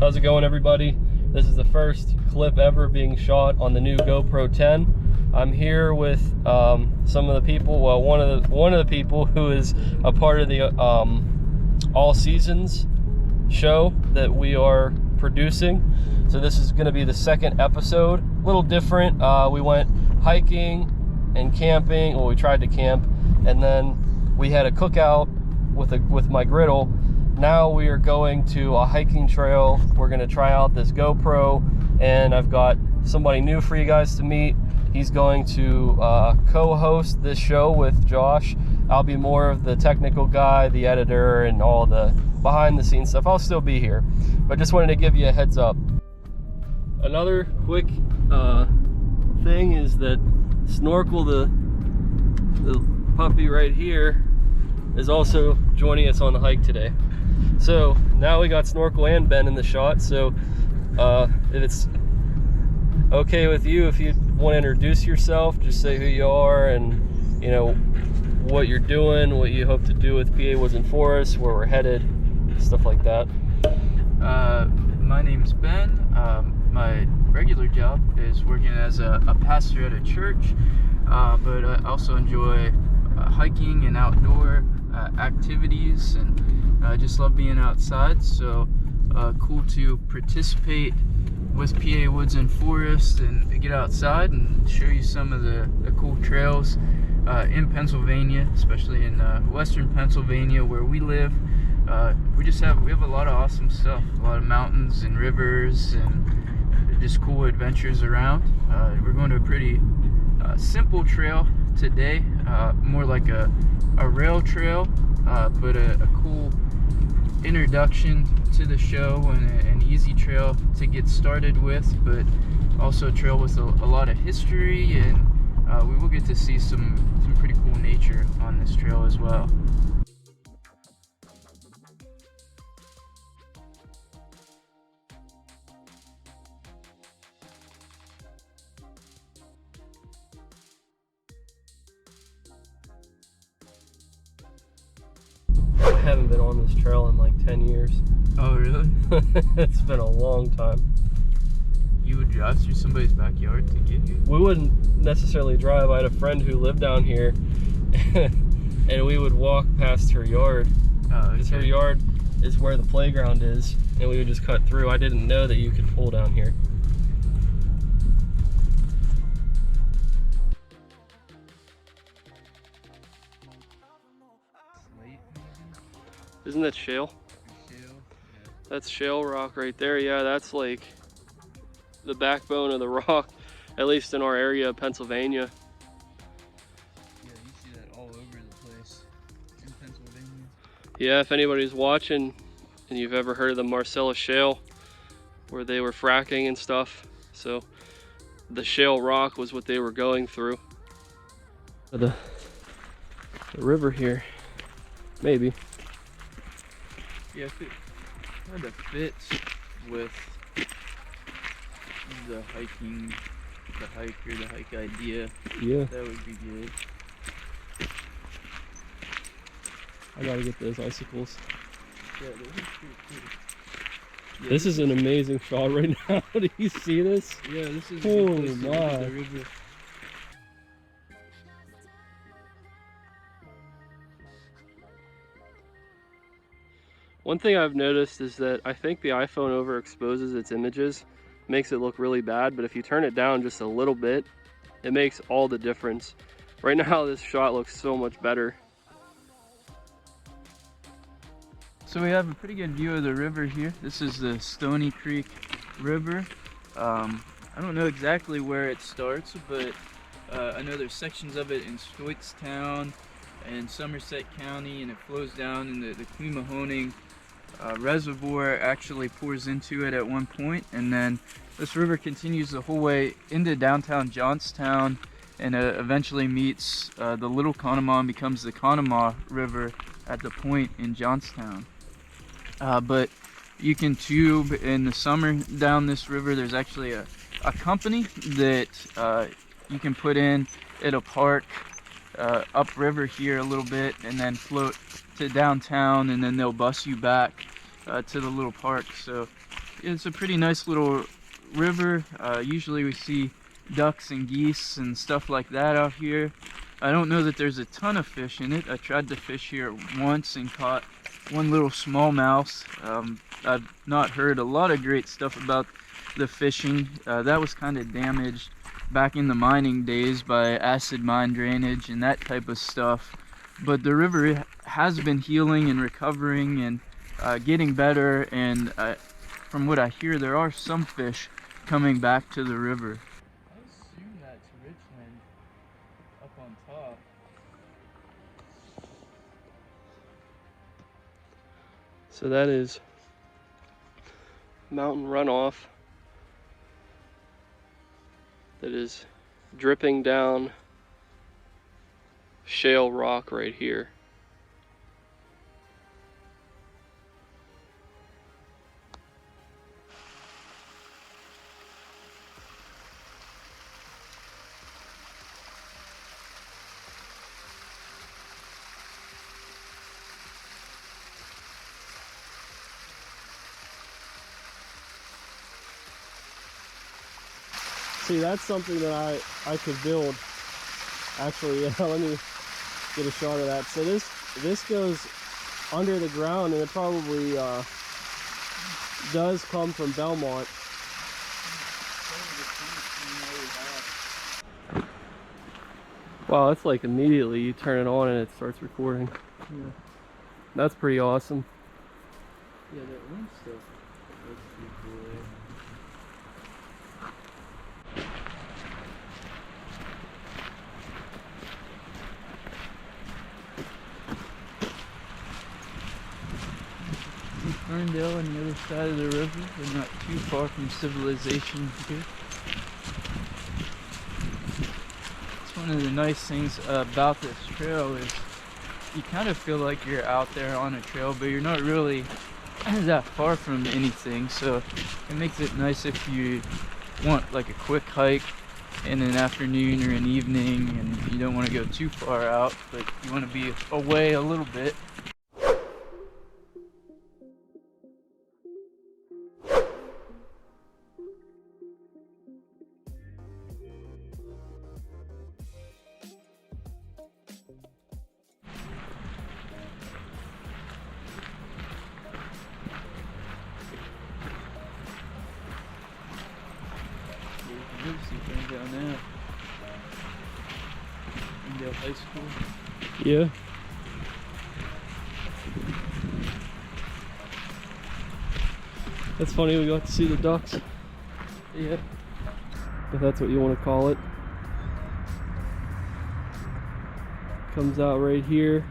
How's it going, everybody? This is the first clip ever being shot on the new GoPro 10. I'm here with some of the people, well, one of the people who is a part of the All Seasons show that we are producing. So this is going to be the second episode. A little different. We went hiking and camping. Well, we tried to camp, and then we had a cookout with my griddle. Now we are going to a hiking trail. We're going to try out this GoPro, and I've got somebody new for you guys to meet. He's going to co-host this show with Josh. I'll be more of the technical guy, the editor, and all the behind the scenes stuff. I'll still be here, but just wanted to give you a heads up. Another quick thing is that Snorkel, the puppy right here, is also joining us on the hike today. So now we got Snorkel and Ben in the shot. So if it's okay with you, if you want to introduce yourself, just say who you are and, you know, what you're doing, what you hope to do with PA Woods and Forests, where we're headed, stuff like that. My name's Ben. My regular job is working as a pastor at a church, but I also enjoy hiking and outdoor activities, and I just love being outside. So cool to participate with PA Woods and Forests and get outside and show you some of the cool trails in Pennsylvania, especially in western Pennsylvania where we live. We have a lot of awesome stuff, a lot of mountains and rivers and just cool adventures around. We're going to a pretty simple trail today, more like a rail trail, but a cool introduction to the show and an easy trail to get started with, but also a trail with a lot of history, and we will get to see some pretty cool nature on this trail as well. I haven't been on this trail in like 10 years. Oh, really? It's been a long time. You would drive through somebody's backyard to get here? We wouldn't necessarily drive. I had a friend who lived down here, and we would walk past her yard. Because her yard is where the playground is, and we would just cut through. I didn't know that you could pull down here. Isn't that shale? Shale, yeah. That's Shale Rock right there. Yeah, that's like the backbone of the rock, at least in our area of Pennsylvania. Yeah, you see that all over the place in Pennsylvania. Yeah, if anybody's watching and you've ever heard of the Marcellus Shale, where they were fracking and stuff, so the Shale Rock was what they were going through. The river here, maybe. Yeah, if it kind of fits with the hike idea, Yeah, that would be good. I gotta get those icicles. Yeah, those are pretty cool. Yeah, This is an amazing shot right now. Do you see this? Yeah, this is Holy a good place to look at my. the river. One thing I've noticed is that I think the iPhone overexposes its images, makes it look really bad, but if you turn it down just a little bit, it makes all the difference. Right now this shot looks so much better. So we have a pretty good view of the river here. This is the Stoney Creek River. I don't know exactly where it starts, but I know there's sections of it in Stoytstown and Somerset County, and it flows down in the Queen reservoir actually pours into it at one point, and then this river continues the whole way into downtown Johnstown, and eventually meets the Little Conemaugh and becomes the Conemaugh River at the point in Johnstown. But you can tube in the summer down this river. There's actually a company that you can put in. It'll park upriver here a little bit and then float to downtown, and then they'll bus you back to the little park. So It's a pretty nice little river. Usually we see ducks and geese and stuff like that out here. I don't know that there's a ton of fish in it. I tried to fish here once and caught one little smallmouth. I've not heard a lot of great stuff about the fishing. That was kind of damaged back in the mining days by acid mine drainage and that type of stuff. But the river has been healing and recovering and getting better, and from what I hear, there are some fish coming back to the river. I assume that's Richland up on top. So that is mountain runoff that is dripping down Shale Rock right here. See, that's something that I could build. Actually, yeah, let me get a shot of that. So this goes under the ground, and it probably does come from Belmont. Wow, that's like immediately you turn it on and it starts recording. Yeah. That's pretty awesome. Yeah, that wind stuff looks pretty cool there. Ferndale on the other side of the river. We're not too far from civilization here. It's one of the nice things about this trail is you kind of feel like you're out there on a trail, but you're not really that far from anything. So it makes it nice if you want like a quick hike in an afternoon or an evening and you don't want to go too far out, but you want to be away a little bit. Down there. Indale High School. Yeah. That's funny, we got to see the ducks. Yeah. If that's what you want to call it. Comes out right here,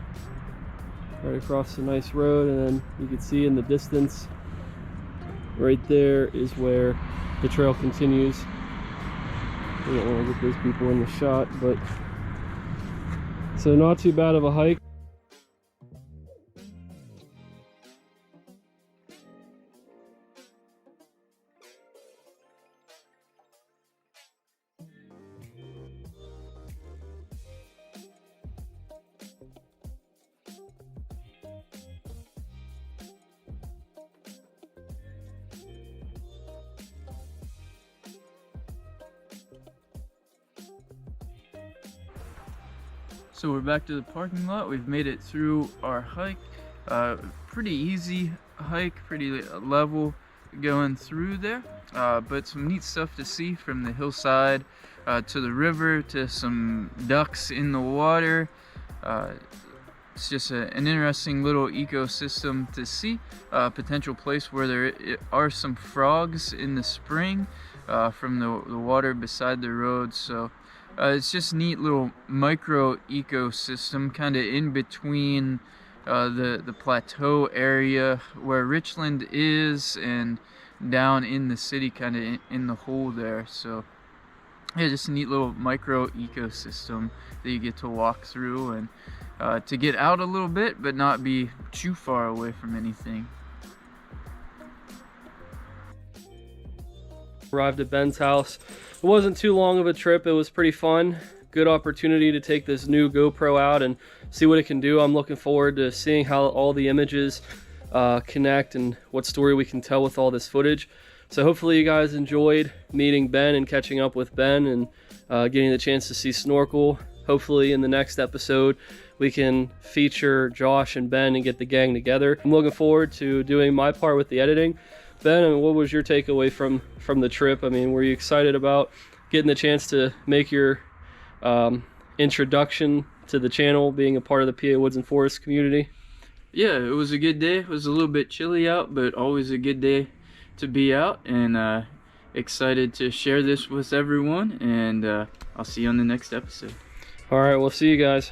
right across the nice road, and then you can see in the distance, right there is where the trail continues. I don't want to get those people in the shot, but so not too bad of a hike. So we're back to the parking lot. We've made it through our hike. Pretty easy hike, pretty level going through there. But some neat stuff to see from the hillside to the river to some ducks in the water. It's just an interesting little ecosystem to see. Potential place where there are some frogs in the spring from the water beside the road. So it's just a neat little micro ecosystem kind of in between the plateau area where Richland is and down in the city, kind of in the hole there. So yeah, just a neat little micro ecosystem that you get to walk through and to get out a little bit but not be too far away from anything. Arrived at Ben's house. It wasn't too long of a trip. It was pretty fun. Good opportunity to take this new GoPro out and see what it can do. I'm looking forward to seeing how all the images connect and what story we can tell with all this footage. So hopefully you guys enjoyed meeting Ben and catching up with Ben and getting the chance to see snorkel. Hopefully in the next episode we can feature Josh and Ben and get the gang together. I'm looking forward to doing my part with the editing. Ben, I mean, what was your takeaway from the trip? I mean, were you excited about getting the chance to make your introduction to the channel, being a part of the PA Woods and Forest community? Yeah, it was a good day. It was a little bit chilly out, but always a good day to be out, and excited to share this with everyone, and I'll see you on the next episode. All right, we'll see you guys.